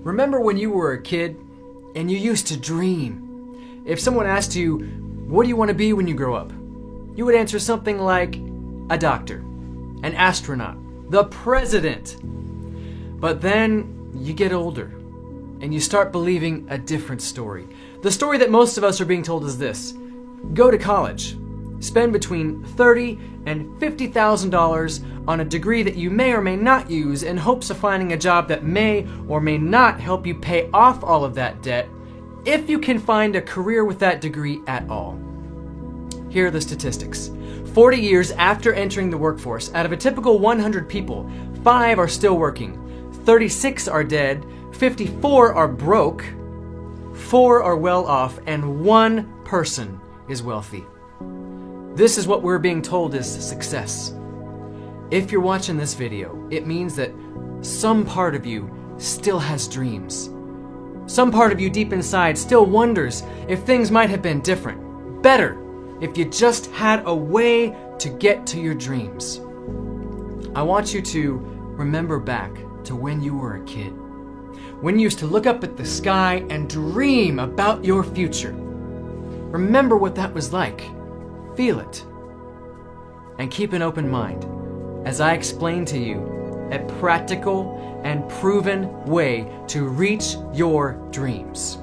Remember when you were a kid and you used to dream? If someone asked you, what do you want to be when you grow up? You would answer something like a doctor, an astronaut, the president. But then you get older and you start believing a different story. The story that most of us are being told is this: go to college, spend between $30,000 and $50,000 on a degree that you may or may not use in hopes of finding a job that may or may not help you pay off all of that debt, if you can find a career with that degree at all. Here are the statistics. 40 years after entering the workforce, out of a typical 100 people, 5 are still working, 36 are dead, 54 are broke, 4 are well off, and 1 person is wealthy. This is what we're being told is success. If you're watching this video, it means that some part of you still has dreams. Some part of you deep inside still wonders if things might have been different, better, if you just had a way to get to your dreams. I want you to remember back to when you were a kid, when you used to look up at the sky and dream about your future. Remember what that was like. Feel it. And keep an open mind as I explain to you a practical and proven way to reach your dreams.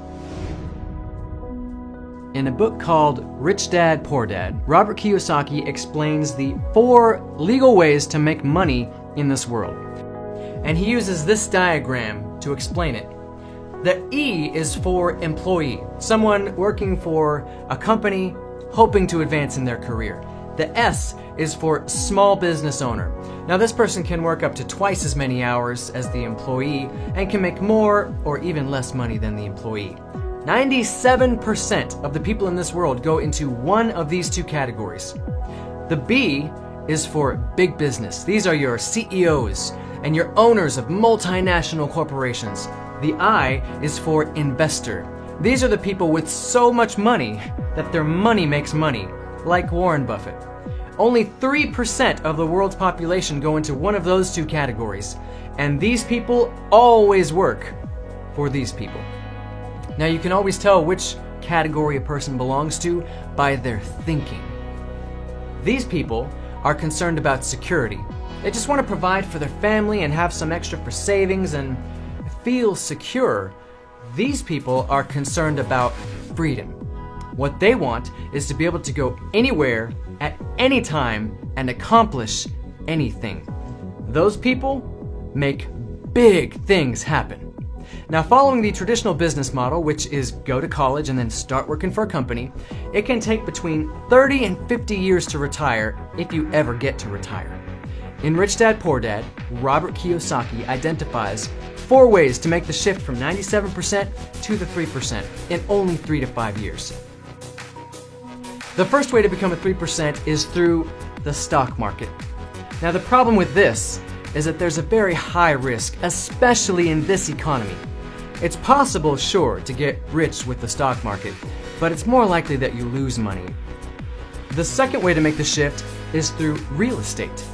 In a book called Rich Dad, Poor Dad, Robert Kiyosaki explains the 4 legal ways to make money in this world. And he uses this diagram to explain it. The E is for employee, someone working for a company hoping to advance in their career. The S is for small business owner. Now this person can work up to twice as many hours as the employee and can make more or even less money than the employee. 97% of the people in this world go into one of these 2 categories. The B is for big business. These are your CEOs and your owners of multinational corporations. The I is for investor. These are the people with so much money that their money makes money, like Warren Buffett. Only 3% of the world's population go into one of those 2 categories, and these people always work for these people. Now you can always tell which category a person belongs to by their thinking. These people are concerned about security. They just want to provide for their family and have some extra for savings and feel secure. These people are concerned about freedom. What they want is to be able to go anywhere at any time and accomplish anything. Those people make big things happen. Now, following the traditional business model, which is go to college and then start working for a company, it can take between 30 and 50 years to retire if you ever get to retire. In Rich Dad, Poor Dad, Robert Kiyosaki identifies 4 ways to make the shift from 97% to the 3% in only 3 to 5 years. The first way to become a 3% is through the stock market. Now, the problem with this is that there's a very high risk, especially in this economy. It's possible, sure, to get rich with the stock market, but it's more likely that you lose money. The second way to make the shift is through real estate.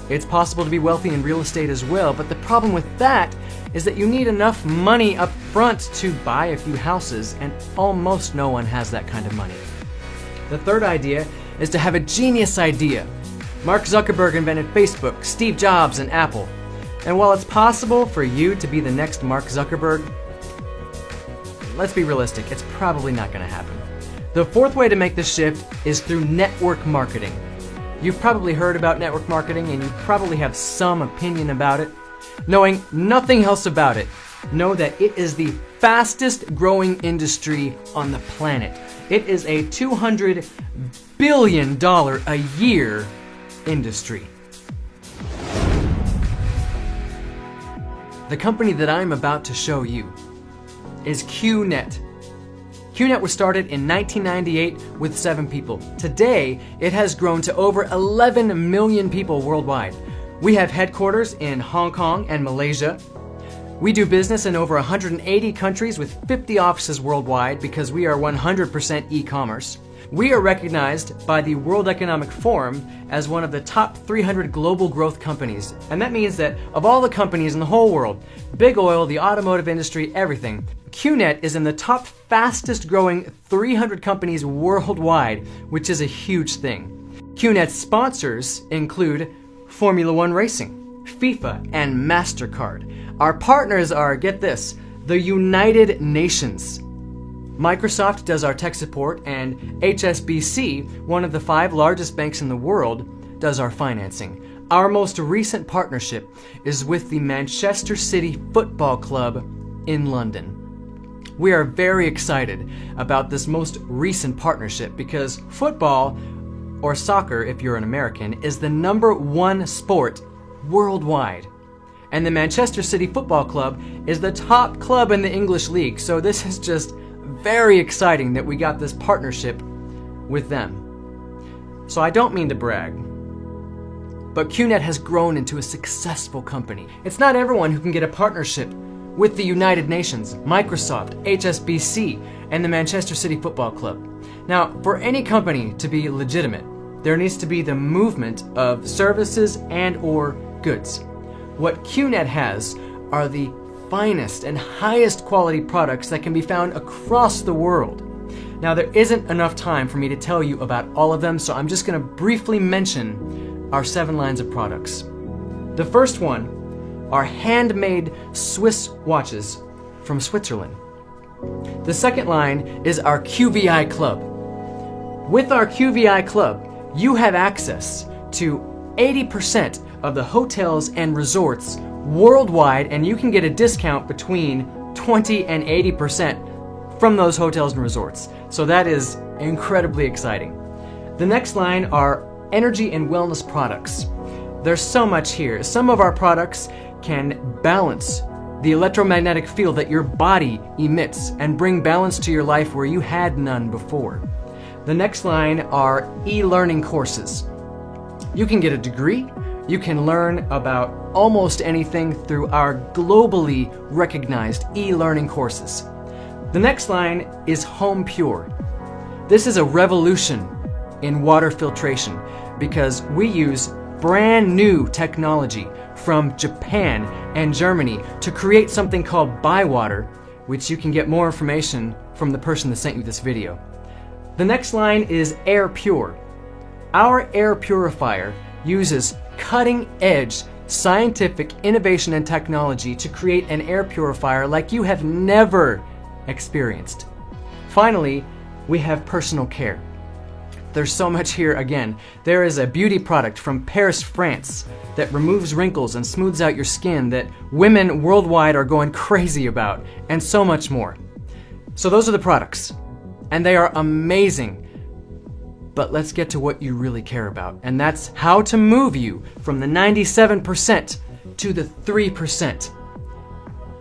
It's possible to be wealthy in real estate as well, but the problem with that is that you need enough money up front to buy a few houses, and almost no one has that kind of money. The third idea is to have a genius idea. Mark Zuckerberg invented Facebook, Steve Jobs, and Apple. And while it's possible for you to be the next Mark Zuckerberg, let's be realistic, it's probably not going to happen. The fourth way to make this shift is through network marketing. You've probably heard about network marketing and you probably have some opinion about it. Knowing nothing else about it, know that it is the fastest growing industry on the planet. It is a $200 billion a year industry. The company that I'm about to show you is QNET. QNET was started in 1998 with 7 people. Today, it has grown to over 11 million people worldwide. We have headquarters in Hong Kong and Malaysia. We do business in over 180 countries with 50 offices worldwide because we are 100% e-commerce. We are recognized by the World Economic Forum as one of the top 300 global growth companies. And that means that of all the companies in the whole world, big oil, the automotive industry, everything, QNET is in the top fastest growing 300 companies worldwide, which is a huge thing. QNET's sponsors include Formula One Racing, FIFA, and MasterCard. Our partners are, get this, the United Nations. Microsoft does our tech support, and HSBC, one of the 5 largest banks in the world, does our financing. Our most recent partnership is with the Manchester City Football Club in London. We are very excited about this most recent partnership because football, or soccer if you're an American, is the #1 sport worldwide. And the Manchester City Football Club is the top club in the English League, so this is just very exciting that we got this partnership with them. So I don't mean to brag, but QNET has grown into a successful company. It's not everyone who can get a partnership with the United Nations, Microsoft, HSBC, and the Manchester City Football Club. Now, for any company to be legitimate, there needs to be the movement of services and or goods. What QNET has are the finest and highest quality products that can be found across the world. Now, there isn't enough time for me to tell you about all of them, so I'm just going to briefly mention our 7 lines of products. The first one are handmade Swiss watches from Switzerland. The second line is our QVI Club. With our QVI Club, you have access to 80% of the hotels and resorts worldwide, and you can get a discount between 20 and 80% from those hotels and resorts. So that is incredibly exciting. The next line are energy and wellness products. There's so much here. Some of our products can balance the electromagnetic field that your body emits and bring balance to your life where you had none before. The next line are e-learning courses. You can get a degree. You can learn about almost anything through our globally recognized e-learning courses. The next line is Home Pure. This is a revolution in water filtration because we use brand new technology from Japan and Germany to create something called Bywater, which you can get more information from the person that sent you this video. The next line is Air Pure. Our air purifier uses cutting-edge scientific innovation and technology to create an air purifier like you have never experienced. Finally, we have personal care. There's so much here again. There is a beauty product from Paris, France that removes wrinkles and smooths out your skin that women worldwide are going crazy about, and so much more. So those are the products, and they are amazing. But let's get to what you really care about, and that's how to move you from the 97% to the 3%.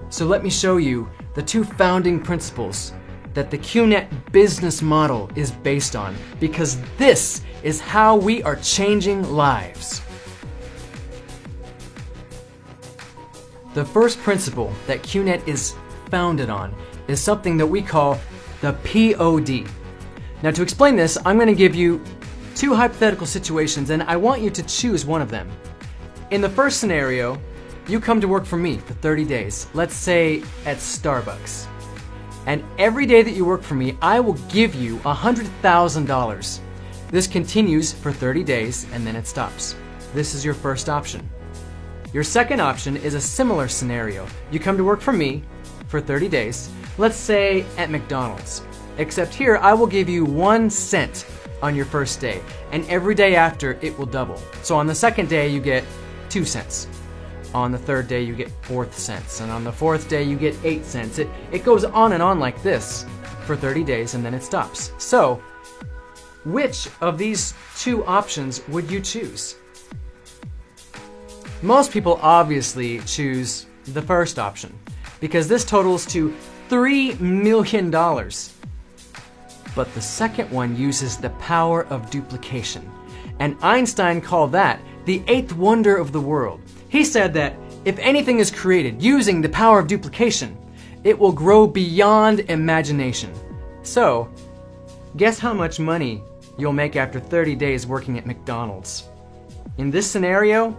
So let me show you the 2 founding principles that the QNET business model is based on, because this is how we are changing lives. The first principle that QNET is founded on is something that we call the POD. Now, to explain this, I'm going to give you 2 hypothetical situations, and I want you to choose one of them. In the first scenario, you come to work for me for 30 days, let's say at Starbucks. And every day that you work for me, I will give you $100,000. This continues for 30 days, and then it stops. This is your first option. Your second option is a similar scenario. You come to work for me for 30 days, let's say at McDonald's. Except here, I will give you 1 cent on your first day, and every day after, it will double. So on the second day, you get 2 cents. On the third day, you get 4 cents, and on the 4th day, you get 8 cents. It goes on and on like this for 30 days, and then it stops. So, which of these 2 options would you choose? Most people obviously choose the first option, because this totals to $3 million. But the second one uses the power of duplication. And Einstein called that the 8th wonder of the world. He said that if anything is created using the power of duplication, it will grow beyond imagination. So, Guess how much money you'll make after 30 days working at McDonald's? In this scenario,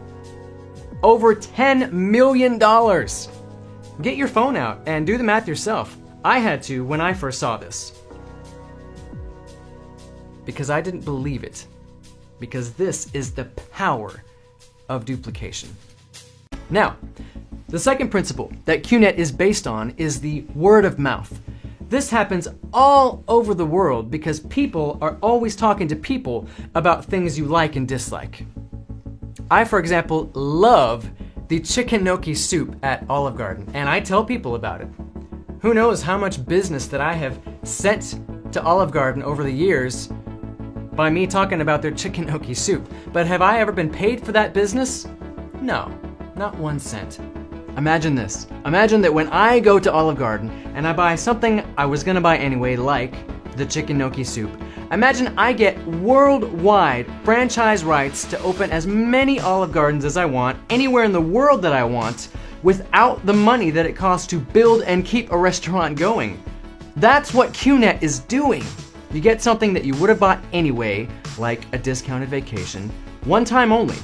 over $10 million. Get your phone out and do the math yourself. I had to when I first saw this. Because I didn't believe it. Because this is the power of duplication. Now, the second principle that QNET is based on is the word of mouth. This happens all over the world because people are always talking to people about things you like and dislike. I, for example, love the chicken gnocchi soup at Olive Garden, and I tell people about it. Who knows how much business that I have sent to Olive Garden over the years by me talking about their chicken gnocchi soup. But have I ever been paid for that business? No, not 1 cent. Imagine this. Imagine that when I go to Olive Garden and I buy something I was gonna buy anyway, like the chicken gnocchi soup, imagine I get worldwide franchise rights to open as many Olive Gardens as I want, anywhere in the world that I want, without the money that it costs to build and keep a restaurant going. That's what QNET is doing. You get something that you would have bought anyway, like a discounted vacation, one time only,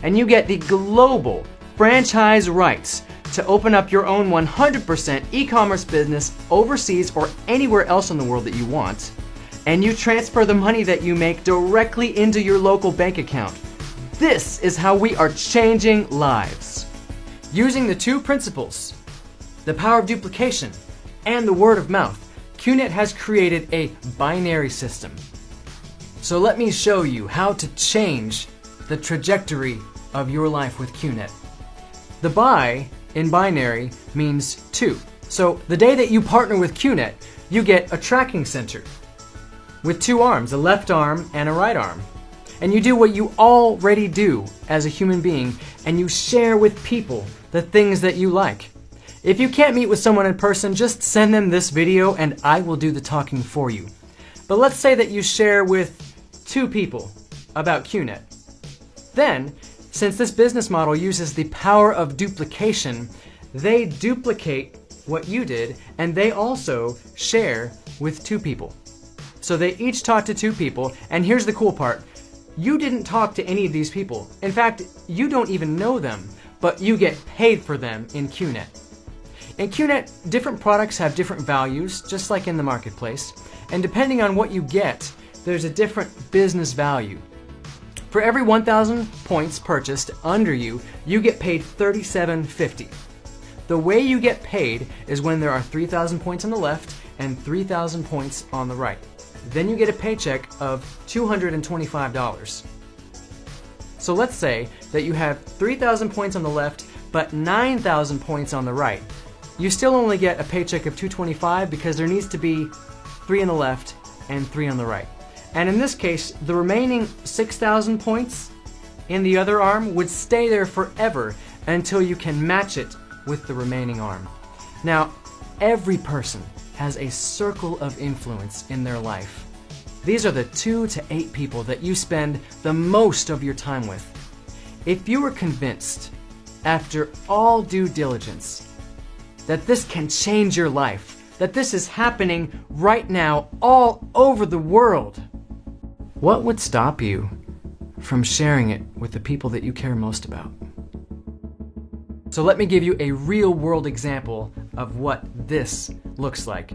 and you get the global franchise rights to open up your own 100% e-commerce business overseas or anywhere else in the world that you want, and you transfer the money that you make directly into your local bank account. This is how we are changing lives. Using the two principles, the power of duplication and the word of mouth, QNET has created a binary system. So let me show you how to change the trajectory of your life with QNET. The bi in binary means 2. So the day that you partner with QNET, you get a tracking center with 2 arms, a left arm and a right arm. And you do what you already do as a human being, and you share with people the things that you like. If you can't meet with someone in person, just send them this video and I will do the talking for you. But let's say that you share with 2 people about QNET. Then, since this business model uses the power of duplication, they duplicate what you did and they also share with 2 people. So they each talk to 2 people, and here's the cool part. You didn't talk to any of these people. In fact, you don't even know them, but you get paid for them in QNET. In QNET, different products have different values, just like in the marketplace, and depending on what you get, there's a different business value. For every 1,000 points purchased under you, you get paid $37.50. The way you get paid is when there are 3,000 points on the left and 3,000 points on the right. Then you get a paycheck of $225. So let's say that you have 3,000 points on the left, but 9,000 points on the right. You still only get a paycheck of $225 because there needs to be 3 on the left and 3 on the right. And in this case, the remaining 6,000 points in the other arm would stay there forever until you can match it with the remaining arm. Now, every person has a circle of influence in their life. These are the 2 to 8 people that you spend the most of your time with. If you were convinced, after all due diligence, that this can change your life, that this is happening right now all over the world, what would stop you from sharing it with the people that you care most about? So let me give you a real-world example of what this looks like.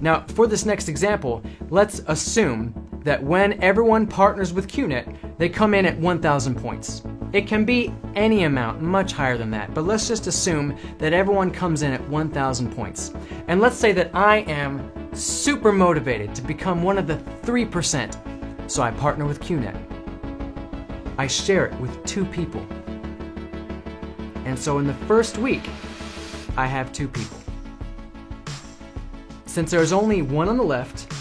Now, for this next example, let's assume that when everyone partners with QNET, they come in at 1,000 points. It can be any amount, much higher than that, but let's just assume that everyone comes in at 1,000 points. And let's say that I am super motivated to become one of the 3%, so I partner with QNET. I share it with 2 people. And so in the first week, I have 2 people. Since there's only 1 on the left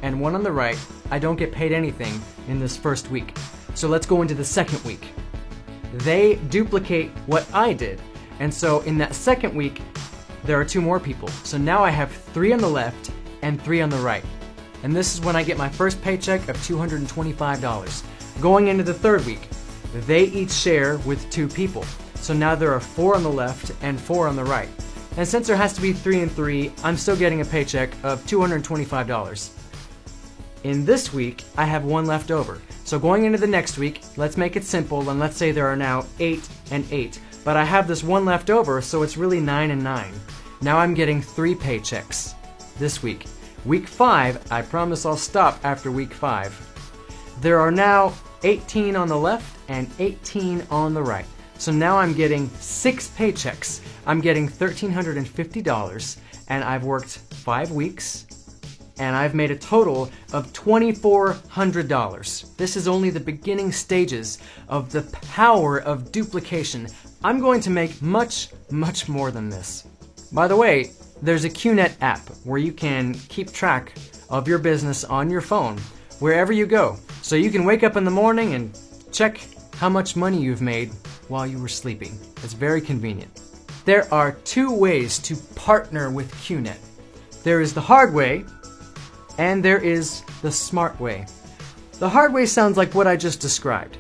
and 1 on the right, I don't get paid anything in this first week. So let's go into the second week. They duplicate what I did. And so in that second week, there are 2 more people. So now I have 3 on the left and 3 on the right. And this is when I get my first paycheck of $225. Going into the third week, they each share with 2 people. So now there are 4 on the left and 4 on the right. And since there has to be 3 and 3, I'm still getting a paycheck of $225. In this week, I have 1 left over. So going into the next week, let's make it simple, and let's say there are now 8 and 8. But I have this 1 left over, so it's really 9 and 9. Now I'm getting 3 paychecks this week. Week 5, I promise I'll stop after week 5. There are now 18 on the left and 18 on the right. So now I'm getting 6 paychecks. I'm getting $1,350, and I've worked 5 weeks, and I've made a total of $2,400. This is only the beginning stages of the power of duplication. I'm going to make much, much more than this. By the way, there's a QNET app where you can keep track of your business on your phone wherever you go. So you can wake up in the morning and check how much money you've made while you were sleeping. It's very convenient. There are 2 ways to partner with QNET. There is the hard way, and there is the smart way. The hard way sounds like what I just described.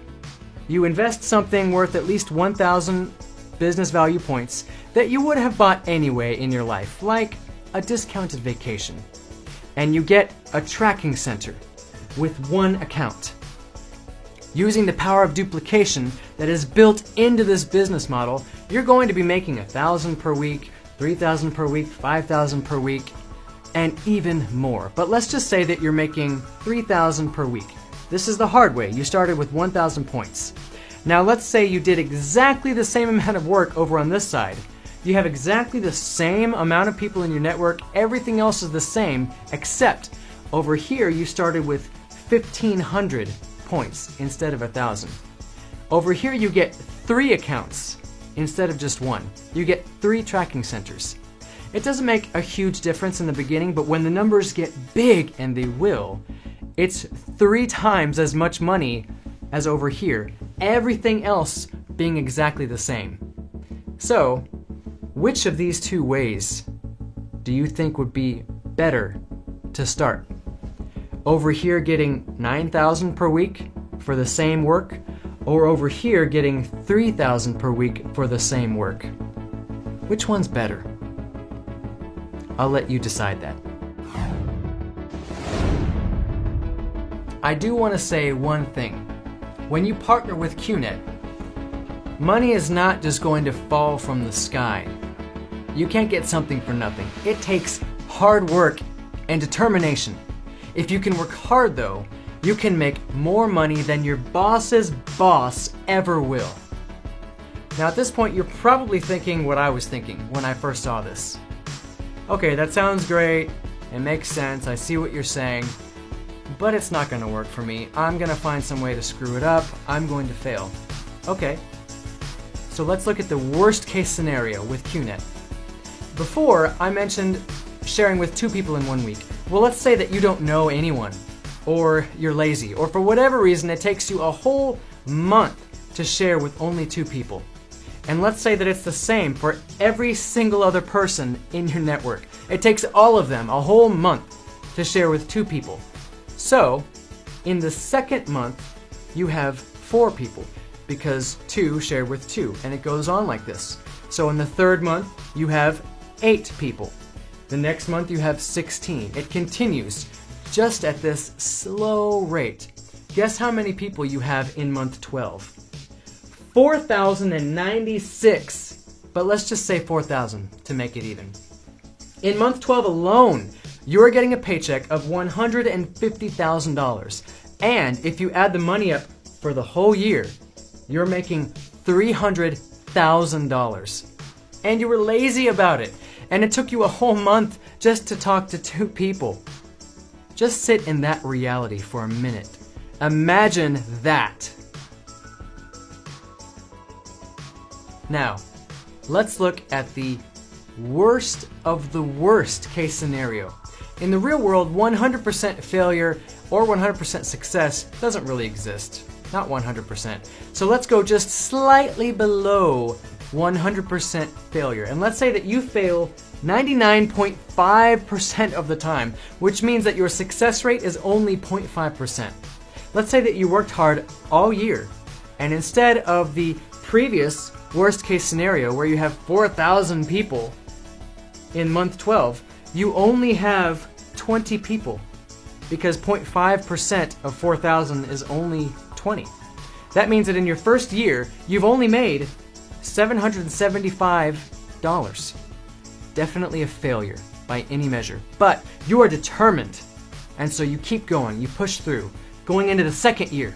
You invest something worth at least 1,000 business value points that you would have bought anyway in your life, like a discounted vacation. And you get a tracking center with 1 account. Using the power of duplication that is built into this business model, you're going to be making 1,000 per week, 3,000 per week, 5,000 per week, and even more. But let's just say that you're making 3,000 per week. This is the hard way. You started with 1,000 points. Now let's say you did exactly the same amount of work over on this side. You have exactly the same amount of people in your network. Everything else is the same, except over here you started with 1,500 points instead of 1,000. Over here you get 3 accounts instead of just 1. You get 3 tracking centers. It doesn't make a huge difference in the beginning, but when the numbers get big, and they will, it's 3 times as much money as over here, everything else being exactly the same. So, which of these 2 ways do you think would be better to start? Over here getting 9,000 per week for the same work, or over here getting 3,000 per week for the same work? Which one's better? I'll let you decide that. I do want to say one thing. When you partner with QNET, money is not just going to fall from the sky. You can't get something for nothing. It takes hard work and determination. If you can work hard though, you can make more money than your boss's boss ever will. Now at this point, you're probably thinking what I was thinking when I first saw this. Okay, that sounds great. It makes sense. I see what you're saying. But it's not going to work for me. I'm going to find some way to screw it up. I'm going to fail. Okay. So let's look at the worst case scenario with QNET. Before, I mentioned sharing with 2 people in 1 week. Well, let's say that you don't know anyone, or you're lazy, or for whatever reason it takes you a whole month to share with only 2 people. And let's say that it's the same for every single other person in your network. It takes all of them a whole month to share with 2 people. So, in the second month, you have 4 people, because 2 share with 2, and it goes on like this. So in the 3rd month, you have 8 people. The next month, you have 16. It continues just at this slow rate. Guess how many people you have in month 12? 4,096, but let's just say 4,000 to make it even. In month 12 alone, you are getting a paycheck of $150,000. And if you add the money up for the whole year, you're making $300,000. And you were lazy about it. And it took you a whole month just to talk to 2 people. Just sit in that reality for a minute. Imagine that. Now, let's look at the worst of the worst case scenario. In the real world, 100% failure or 100% success doesn't really exist. Not 100%. So let's go just slightly below 100% failure. And let's say that you fail 99.5% of the time, which means that your success rate is only 0.5%. Let's say that you worked hard all year, and instead of the previous worst case scenario where you have 4,000 people in month 12, you only have 20 people. because 0.5% of 4,000 is only 20. That means that in your first year, you've only made $775. Definitely a failure by any measure. But you are determined, and so you keep going, you push through. Going into the second year,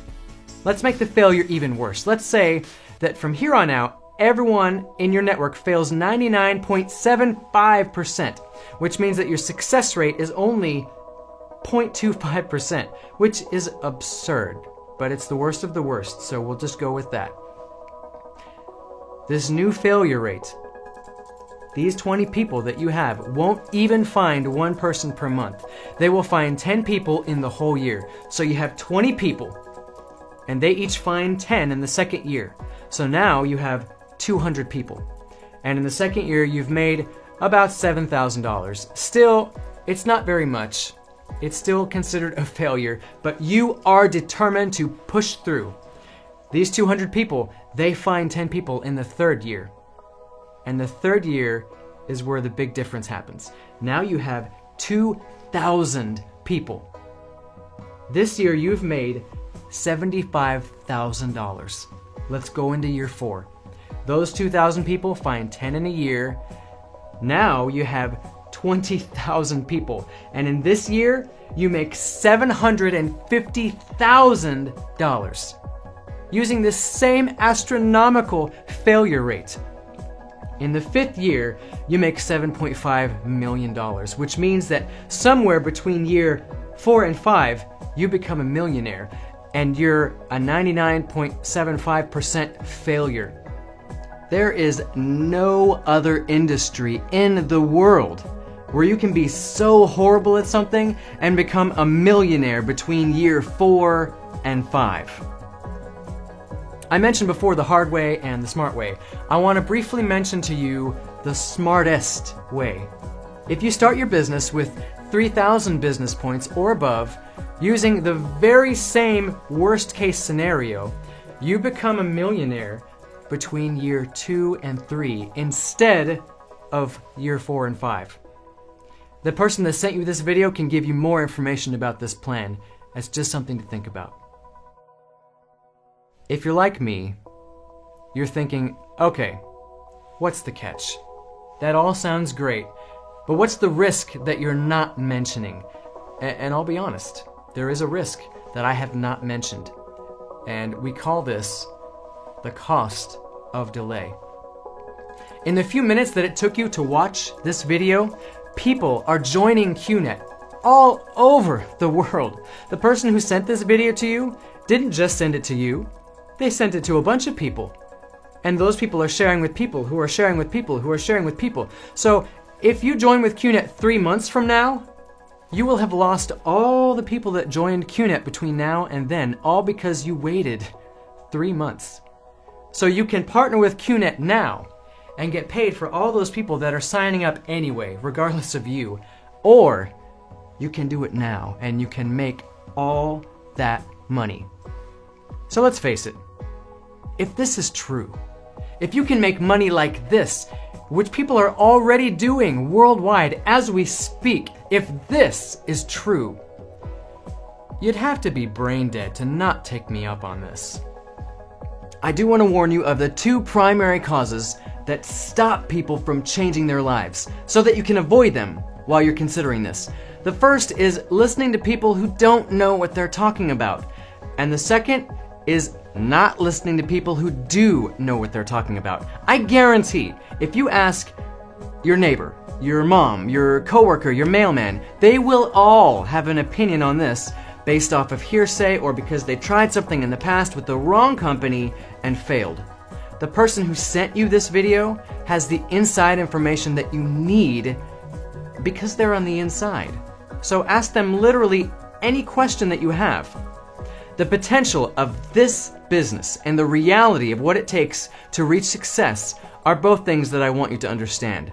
let's make the failure even worse. Let's say that from here on out, everyone in your network fails 99.75%, which means that your success rate is only 0.25%, which is absurd, but it's the worst of the worst, so we'll just go with that. This new failure rate, these 20 people that you have won't even find one person per month. They will find 10 people in the whole year. So you have 20 people, and they each find 10 in the second year. So now you have 200 people. And in the second year, you've made about $7,000. Still, it's not very much. It's still considered a failure, but you are determined to push through. These 200 people, they find 10 people in the third year. And the third year is where the big difference happens. Now you have 2,000 people. This year you've made $75,000. Let's go into year 4. Those 2,000 people find 10 in a year. Now you have 20,000 people. And in this year, you make $750,000 using this same astronomical failure rate. In the 5th year, you make $7.5 million, which means that somewhere between year 4 and 5, you become a millionaire, and you're a 99.75% failure. There is no other industry in the world where you can be so horrible at something and become a millionaire between year 4 and 5. I mentioned before the hard way and the smart way. I want to briefly mention to you the smartest way. If you start your business with 3,000 business points or above, using the very same worst case scenario, you become a millionaire between year 2 and 3 instead of year 4 and 5. The person that sent you this video can give you more information about this plan. It's just something to think about. If you're like me, you're thinking, okay, what's the catch? That all sounds great, but what's the risk that you're not mentioning? And I'll be honest, there is a risk that I have not mentioned. And we call this the cost of delay. In the few minutes that it took you to watch this video, people are joining QNET all over the world. The person who sent this video to you didn't just send it to you. They sent it to a bunch of people. And those people are sharing with people who are sharing with people who are sharing with people. So if you join with QNET 3 months from now, you will have lost all the people that joined QNET between now and then, all because you waited 3 months. So you can partner with QNET now and get paid for all those people that are signing up anyway, regardless of you. Or you can do it now and you can make all that money. So let's face it, if this is true, if you can make money like this, which people are already doing worldwide as we speak, if this is true, you'd have to be brain dead to not take me up on this. I do want to warn you of the 2 primary causes that stop people from changing their lives, so that you can avoid them while you're considering this. The first is listening to people who don't know what they're talking about. And the second is not listening to people who do know what they're talking about. I guarantee, if you ask your neighbor, your mom, your coworker, your mailman, they will all have an opinion on this based off of hearsay or because they tried something in the past with the wrong company and failed. The person who sent you this video has the inside information that you need because they're on the inside. So ask them literally any question that you have. The potential of this business and the reality of what it takes to reach success are both things that I want you to understand.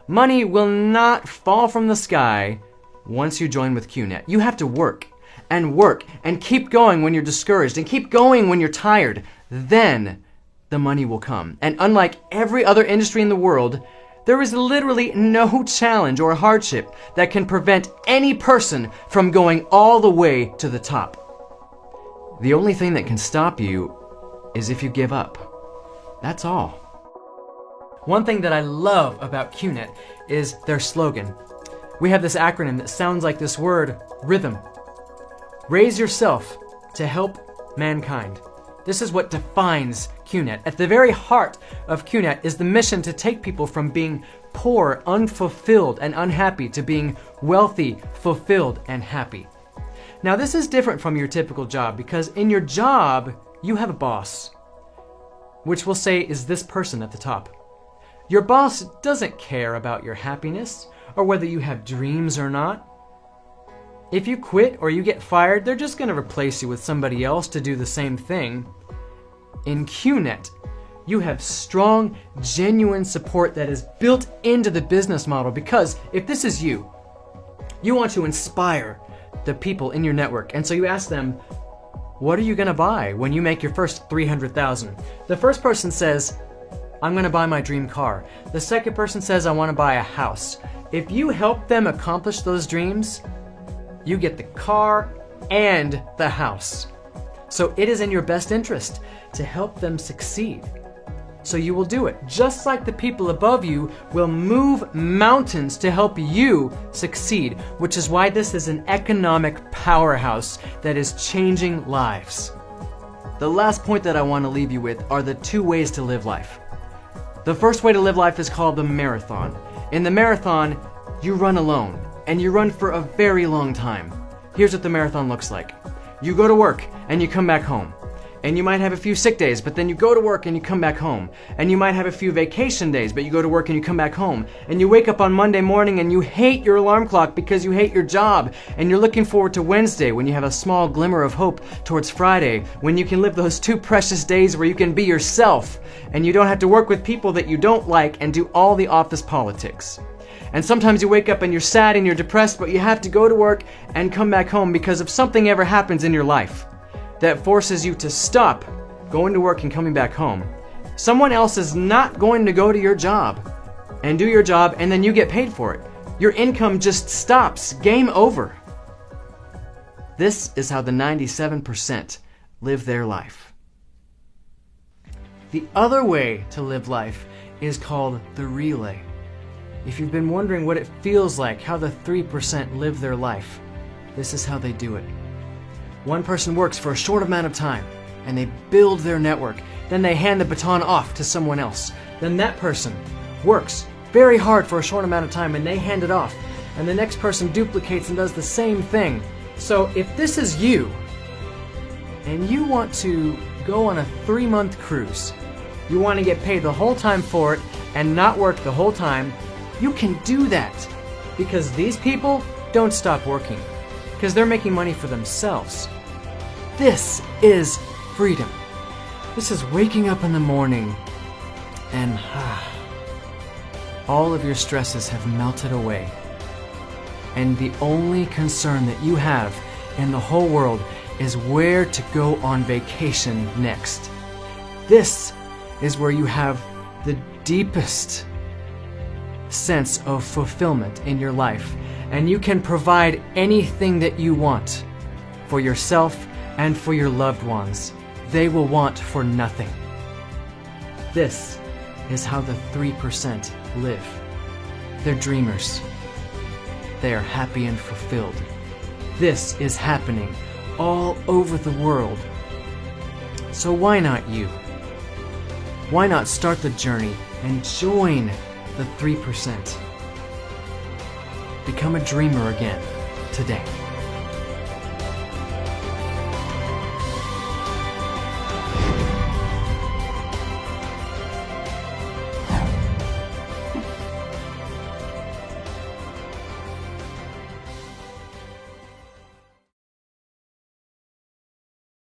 Money will not fall from the sky once you join with QNET. You have to work and keep going when you're discouraged and keep going when you're tired. Then the money will come. And unlike every other industry in the world, There is literally no challenge or hardship that can prevent any person from going all the way to the top. The only thing that can stop you is if you give up. That's all. One thing that I love about QNET is their slogan. We have this acronym that sounds like this word, rhythm. Raise yourself to help mankind. This is what defines QNET. At the very heart of QNET is the mission to take people from being poor, unfulfilled, and unhappy to being wealthy, fulfilled, and happy. Now, this is different from your typical job because in your job, you have a boss, which we'll say is this person at the top. Your boss doesn't care about your happiness or whether you have dreams or not. If you quit or you get fired, they're just going to replace you with somebody else to do the same thing. In QNET, you have strong, genuine support that is built into the business model because if this is you, you want to inspire the people in your network. And so you ask them, what are you going to buy when you make your first 300,000? The first person says, I'm going to buy my dream car. The second person says, I want to buy a house. If you help them accomplish those dreams, you get the car and the house. So it is in your best interest to help them succeed. So you will do it, just like the people above you will move mountains to help you succeed, which is why this is an economic powerhouse that is changing lives. The last point that I want to leave you with are the two ways to live life. The first way to live life is called the marathon. In the marathon, you run alone, and you run for a very long time. Here's what the marathon looks like. You go to work, and you come back home. And you might have a few sick days, but then you go to work and you come back home. And you might have a few vacation days, but you go to work and you come back home. And you wake up on Monday morning and you hate your alarm clock because you hate your job. And you're looking forward to Wednesday when you have a small glimmer of hope towards Friday, when you can live those 2 precious days where you can be yourself and you don't have to work with people that you don't like and do all the office politics. And sometimes you wake up and you're sad and you're depressed, but you have to go to work and come back home because if something ever happens in your life that forces you to stop going to work and coming back home, someone else is not going to go to your job and do your job and then you get paid for it. Your income just stops. Game over. This is how the 97% live their life. The other way to live life is called the relay. If you've been wondering what it feels like, how the 3% live their life, this is how they do it. One person works for a short amount of time, and they build their network. Then they hand the baton off to someone else. Then that person works very hard for a short amount of time, and they hand it off. And the next person duplicates and does the same thing. So if this is you, and you want to go on a 3-month cruise, you want to get paid the whole time for it, and not work the whole time, you can do that. Because these people don't stop working. Because they're making money for themselves. This is freedom. This is waking up in the morning and all of your stresses have melted away. And the only concern that you have in the whole world is where to go on vacation next. This is where you have the deepest sense of fulfillment in your life. And you can provide anything that you want for yourself and for your loved ones. They will want for nothing. This is how the 3% live. They're dreamers. They are happy and fulfilled. This is happening all over the world. So why not you? Why not start the journey and join the 3%? Become a dreamer again today.